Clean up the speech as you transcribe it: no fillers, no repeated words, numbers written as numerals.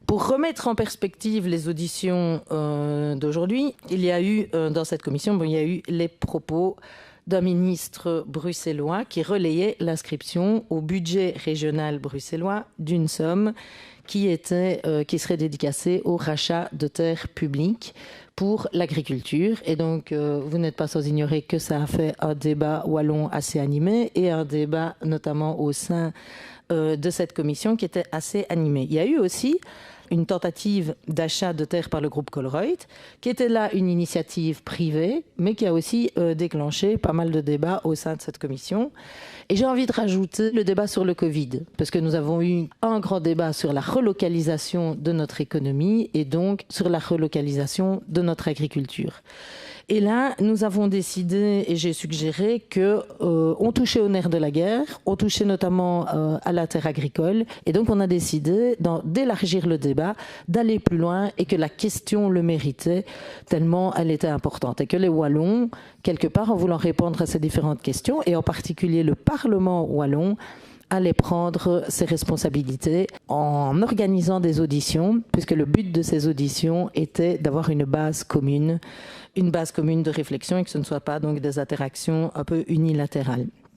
Pour remettre en perspective les auditions d'aujourd'hui, il y a eu dans cette commission, il y a eu les propos d'un ministre bruxellois qui relayait l'inscription au budget régional bruxellois d'une somme qui serait dédicacée au rachat de terres publiques pour l'agriculture. Et donc, vous n'êtes pas sans ignorer que ça a fait un débat wallon assez animé et un débat notamment au sein de cette commission qui était assez animé. Il y a eu aussi une tentative d'achat de terres par le groupe Colruyt, qui était là une initiative privée, mais qui a aussi déclenché pas mal de débats au sein de cette commission. Et j'ai envie de rajouter le débat sur le Covid, parce que nous avons eu un grand débat sur la relocalisation de notre économie et donc sur la relocalisation de notre agriculture. Et là, nous avons décidé, et j'ai suggéré qu'on touchait au nerf de la guerre, on touchait notamment à la terre agricole, et donc on a décidé d'élargir le débat, d'aller plus loin, et que la question le méritait tellement elle était importante. Et que les Wallons, quelque part, en voulant répondre à ces différentes questions, et en particulier le Parlement wallon, allait prendre ses responsabilités en organisant des auditions, puisque le but de ces auditions était d'avoir une base commune de réflexion et que ce ne soit pas donc des interactions un peu unilatérales.